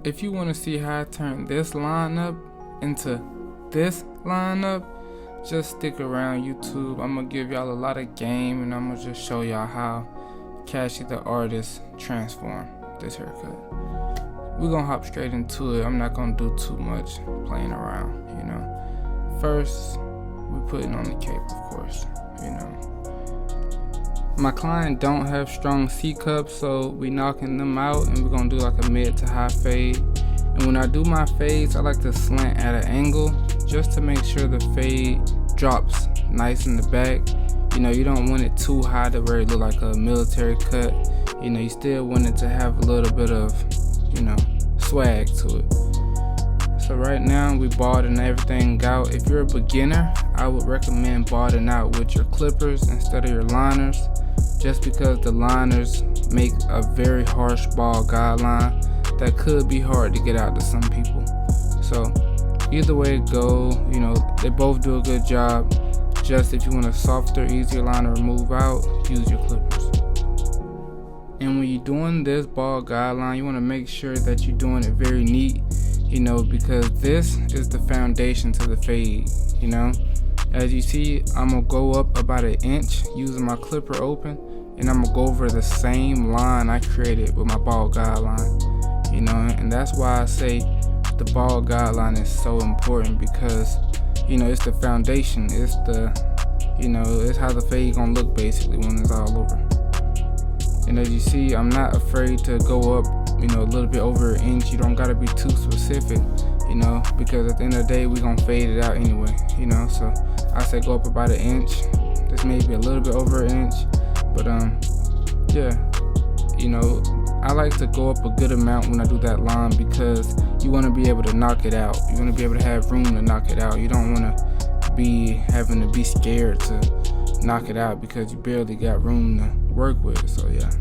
if you want to see how I turn this line up into this line up, just stick around YouTube. I'm gonna give y'all a lot of game, and I'm gonna just show y'all how Cashy the artist transformed this haircut. We're gonna hop straight into it. I'm not gonna do too much playing around, you know. First, we're putting on the cape, of course, you know. My client don't have strong C cups, so we knocking them out, and we're gonna do like a mid to high fade. And when I do my fades, I like to slant at an angle just to make sure the fade drops nice in the back. You know, you don't want it too high to where it look like a military cut. You know, you still want it to have a little bit of, you know, swag to it. So right now we balding everything out. If you're a beginner, I would recommend balding out with your clippers instead of your liners, just because the liners make a very harsh bald guideline that could be hard to get out to some people. So either way it go, you know, they both do a good job. Just if you want a softer, easier line to remove out, use your clippers. And when you're doing this bald guideline, you want to make sure that you're doing it very neat, you know, because this is the foundation to the fade, you know. As you see, I'm gonna go up about 1 inch using my clipper open, and I'm gonna go over the same line I created with my bald guideline, you know. And that's why I say the bald guideline is so important, because, you know, it's the foundation, it's the, you know, it's how the fade gonna look basically when it's all over. And as you see, I'm not afraid to go up, you know, a little bit over 1 inch. You don't gotta be too specific, you know, because at the end of the day, we gonna fade it out anyway, you know. So I say go up about 1 inch. This may be a little bit over 1 inch, but yeah, you know, I like to go up a good amount when I do that line, because you want to be able to knock it out. You want to be able to have room to knock it out. You don't want to be having to be scared to knock it out because you barely got room to work with. So yeah.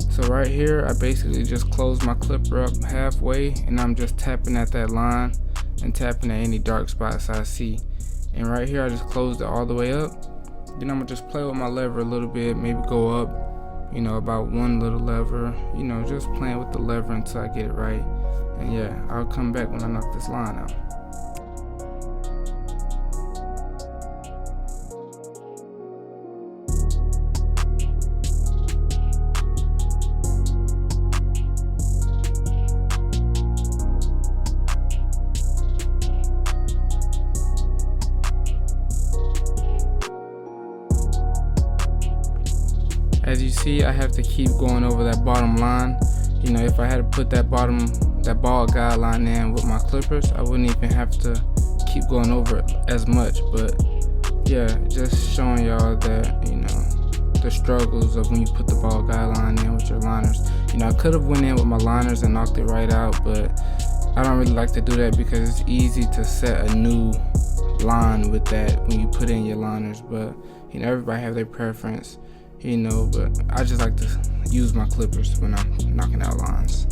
So right here, I basically just close my clipper up halfway, and I'm just tapping at that line and tapping at any dark spots I see. And right here, I just closed it all the way up. Then I'm gonna just play with my lever a little bit, maybe go up, you know, about 1 little lever, you know, just playing with the lever until I get it right. And yeah, I'll come back when I knock this line out. As you see, I have to keep going over that bottom line. You know, if I had to put that bald guideline in with my clippers, I wouldn't even have to keep going over it as much. But yeah, just showing y'all that, you know, the struggles of when you put the bald guideline in with your liners. You know, I could have went in with my liners and knocked it right out, but I don't really like to do that because it's easy to set a new line with that when you put in your liners. But you know, everybody have their preference, you know, but I just like to use my clippers when I'm knocking out lines.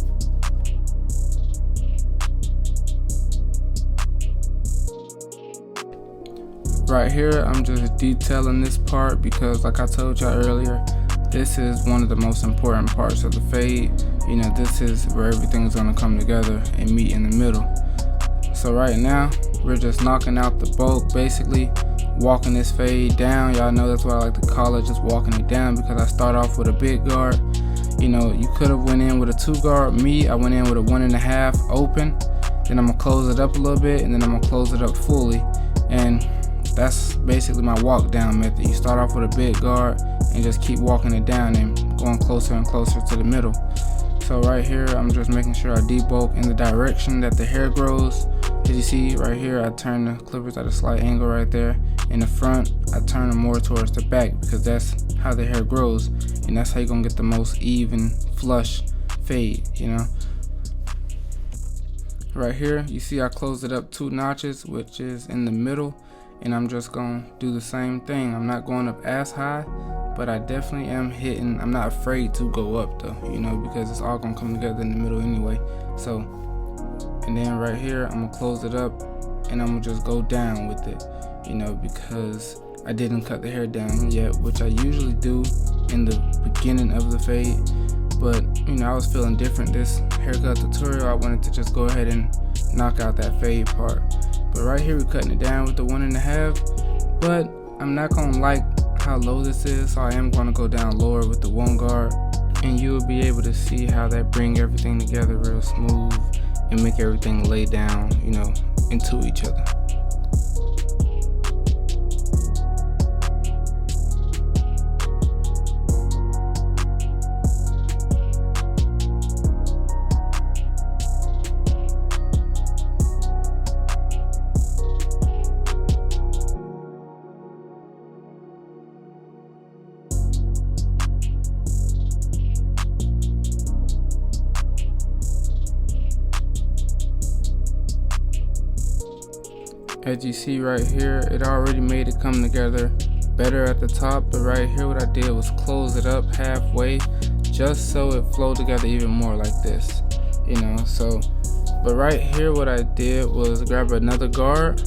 Right here, I'm just detailing this part because, like I told y'all earlier, this is one of the most important parts of the fade. You know, this is where everything's gonna come together and meet in the middle. So right now, we're just knocking out the bulk, basically walking this fade down. Y'all know that's what I like to call it, just walking it down, because I start off with a big guard. You know, you could have went in with a 2 guard. Me, I went in with a 1.5 open. Then I'm gonna close it up a little bit, and then I'm gonna close it up fully. And that's basically my walk down method. You start off with a big guard and just keep walking it down and going closer and closer to the middle. So right here, I'm just making sure I debulk in the direction that the hair grows. As you see right here, I turn the clippers at a slight angle right there. In the front, I turn them more towards the back because that's how the hair grows, and that's how you're gonna get the most even, flush fade, you know. Right here, you see I closed it up 2 notches, which is in the middle, and I'm just gonna do the same thing. I'm not going up as high, but I definitely am hitting. I'm not afraid to go up though, you know, because it's all gonna come together in the middle anyway. So, and then right here, I'm gonna close it up and I'm gonna just go down with it, you know, because I didn't cut the hair down yet, which I usually do in the beginning of the fade. But I was feeling different this haircut tutorial. I wanted to just go ahead and knock out that fade part. But right here we're cutting it down with the 1.5, but I'm not gonna like how low this is, so I am gonna go down lower with the 1 guard, and you will be able to see how that bring everything together real smooth and make everything lay down, into each other. As you see right here, it already made it come together better at the top, but right here what I did was close it up halfway just so it flowed together even more like this, but right here what I did was grab another guard,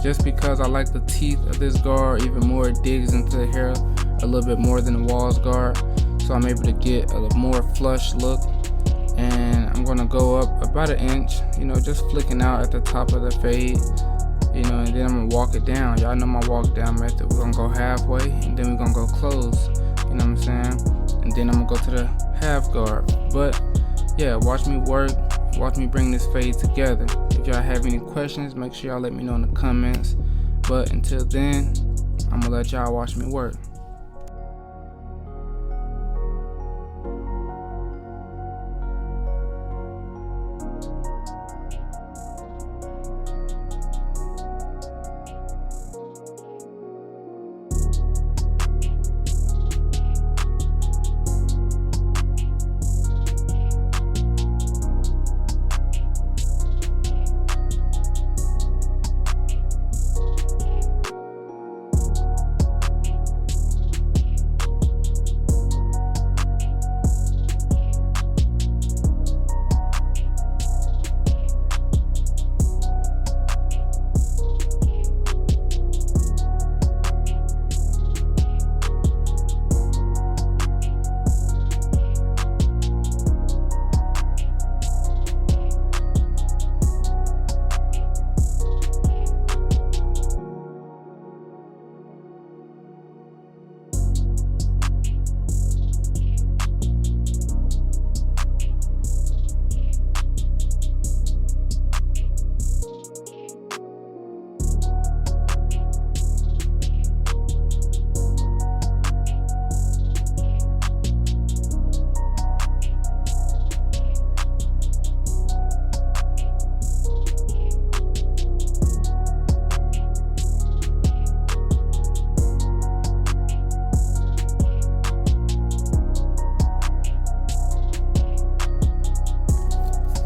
just because I like the teeth of this guard even more. It digs into the hair a little bit more than the walls guard, so I'm able to get a more flush look. And I'm gonna go up about 1 inch, just flicking out at the top of the fade, and then I'm gonna walk it down. Y'all know my walk down method. We're gonna go halfway and then we're gonna go close, and then I'm gonna go to the half guard. But yeah, watch me work, watch me bring this fade together. If y'all have any questions, make sure y'all let me know in the comments. But until then, I'm gonna let y'all watch me work.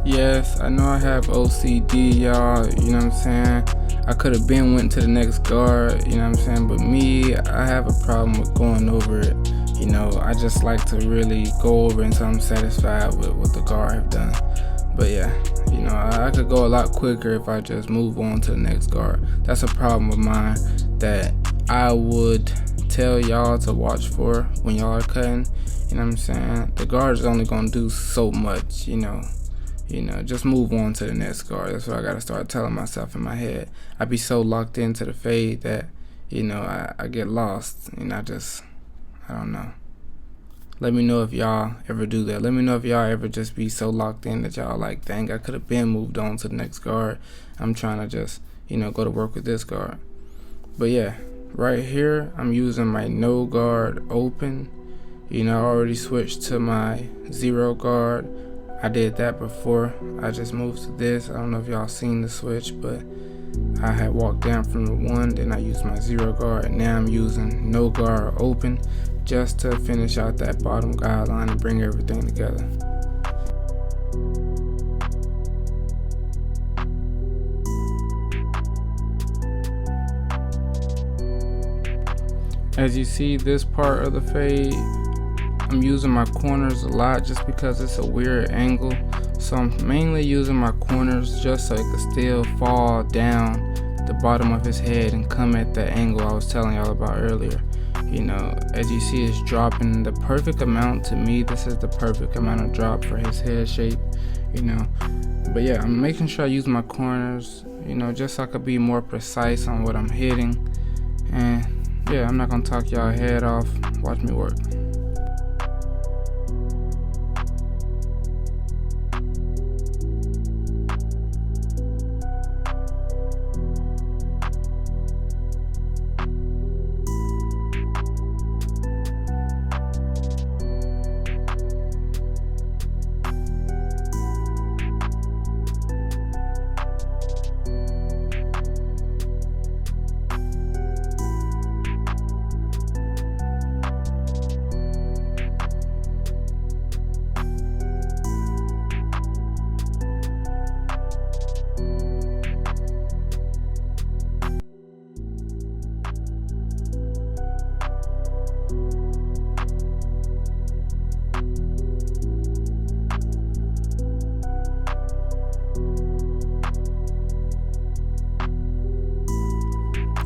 Yes, I know I have OCD, y'all, I could have went to the next guard, but me, I have a problem with going over it. I just like to really go over until I'm satisfied with what the guard have done. But yeah, I could go a lot quicker if I just move on to the next guard. That's a problem of mine that I would tell y'all to watch for when y'all are cutting. The guard is only gonna do so much, just move on to the next guard. That's what I gotta start telling myself in my head. I be so locked into the fade that, I get lost, and I don't know. Let me know if y'all ever do that. Let me know if y'all ever just be so locked in that y'all like, dang, I could have moved on to the next guard. I'm trying to just, go to work with this guard. But yeah, right here, I'm using my no guard open. I already switched to my 0 guard. I did that before I just moved to this. I don't know if y'all seen the switch, but I had walked down from the 1, then I used my 0 guard, and now I'm using no guard open just to finish out that bottom guideline and bring everything together. As you see, this part of the fade, I'm using my corners a lot just because it's a weird angle. So I'm mainly using my corners just so it can still fall down the bottom of his head and come at the angle I was telling y'all about earlier. As you see, it's dropping the perfect amount. To me, this is the perfect amount of drop for his head shape, but yeah, I'm making sure I use my corners, just so I could be more precise on what I'm hitting. And yeah, I'm not gonna talk y'all head off. Watch me work.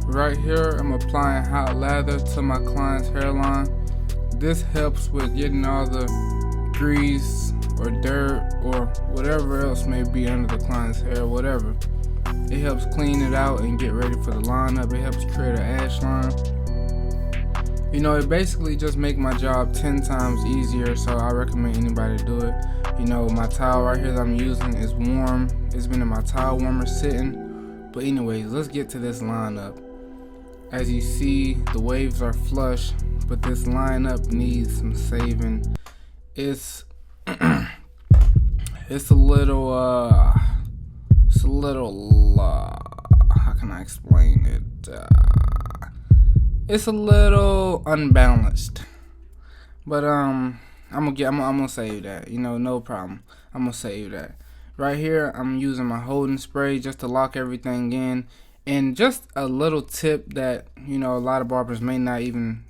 Right here, I'm applying hot lather to my client's hairline. This helps with getting all the grease or dirt or whatever else may be under the client's hair, whatever. It helps clean it out and get ready for the lineup. It helps create an edge line. It basically just make my job 10 times easier, so I recommend anybody to do it. My towel right here that I'm using is warm. It's been in my towel warmer sitting. But anyways, let's get to this lineup. As you see, the waves are flush, but this lineup needs some saving. It's a little how can I explain it? It's a little unbalanced, but I'm gonna save that. No problem. I'm gonna save that. Right here, I'm using my holding spray just to lock everything in. And just a little tip that, a lot of barbers may not even,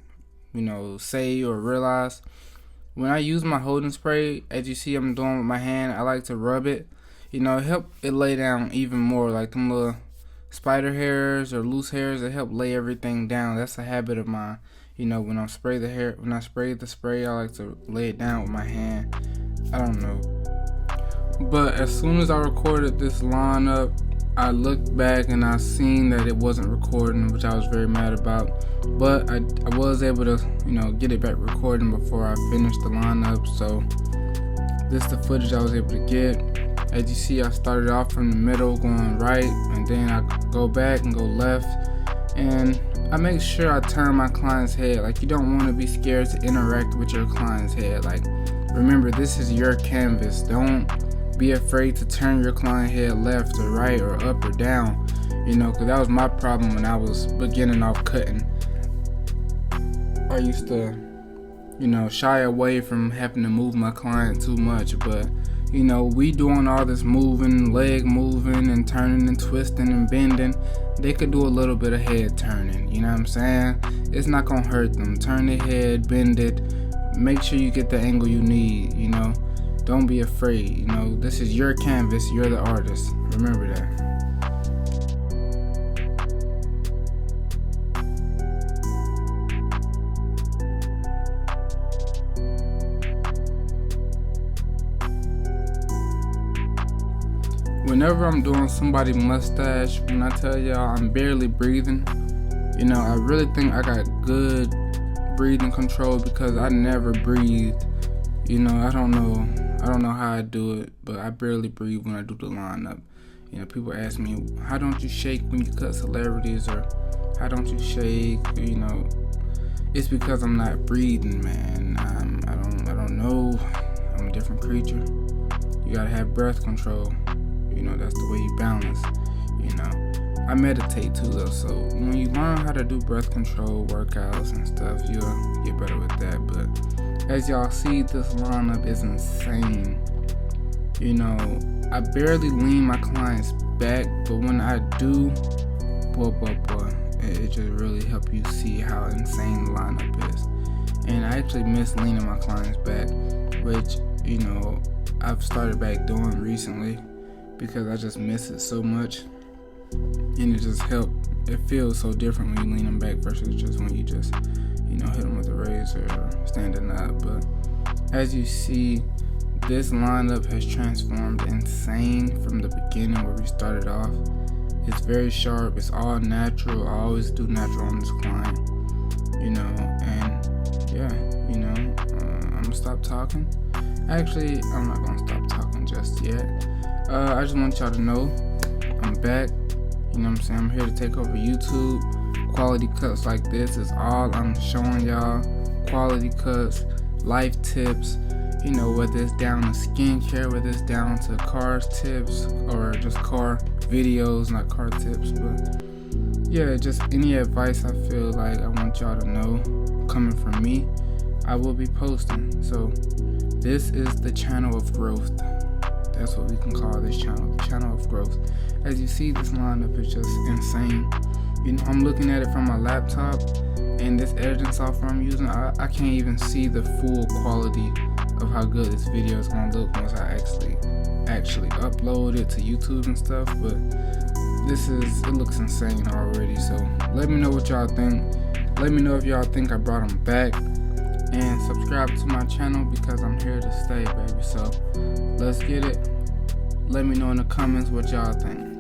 say or realize. When I use my holding spray, as you see I'm doing with my hand, I like to rub it. Help it lay down even more, like them little spider hairs or loose hairs. It help lay everything down. That's a habit of mine. When I spray the spray, I like to lay it down with my hand. I don't know. But as soon as I recorded this lineup, I looked back and I seen that it wasn't recording, which I was very mad about. But I was able to, get it back recording before I finished the lineup. So this is the footage I was able to get. As you see, I started off from the middle going right, and then I go back and go left. And I make sure I turn my client's head. Like, you don't want to be scared to interact with your client's head. Like, remember, this is your canvas. Don't be afraid to turn your client head left or right or up or down, because that was my problem when I was beginning off cutting. I used to, shy away from having to move my client too much, but we doing all this moving, leg moving and turning and twisting and bending. They could do a little bit of head turning, you know what I'm saying? It's not gonna hurt them. Turn their head, bend it, make sure you get the angle you need, Don't be afraid, this is your canvas, you're the artist. Remember that. Whenever I'm doing somebody's mustache, when I tell y'all I'm barely breathing, I really think I got good breathing control because I never breathed. I don't know how I do it, but I barely breathe when I do the lineup. People ask me, how don't you shake when you cut celebrities, or how don't you shake? It's because I'm not breathing, man. I don't know. I'm a different creature. You gotta have breath control. That's the way you balance. I meditate too, though. So when you learn how to do breath control workouts and stuff, you'll get better with that. But as y'all see, this lineup is insane. I barely lean my clients back, but when I do, boy, it just really helps you see how insane the lineup is. And I actually miss leaning my clients back, which, I've started back doing recently because I just miss it so much. And it just helps. It feels so different when you lean them back versus just when you just, hit them with a razor or standing up. But as you see, this lineup has transformed insane from the beginning where we started off. It's very sharp. It's all natural. I always do natural on this client, and yeah, I'm gonna stop talking. Actually, I'm not gonna stop talking just yet. I just want y'all to know I'm back. You know what I'm saying? I'm here to take over YouTube. Quality cuts like this is all I'm showing y'all. Quality cuts, life tips, whether it's down to skincare, whether it's down to car tips or just car videos, not car tips, but yeah, just any advice I feel like I want y'all to know coming from me, I will be posting. So this is the channel of growth. That's what we can call this channel, the channel of growth. As you see, this lineup is just insane. I'm looking at it from my laptop, and this editing software I'm using, I can't even see the full quality of how good this video is gonna look once I actually upload it to YouTube and stuff. But it looks insane already. So let me know what y'all think. Let me know if y'all think I brought them back, and subscribe to my channel because I'm here to stay, baby. So let's get it. Let me know in the comments what y'all think.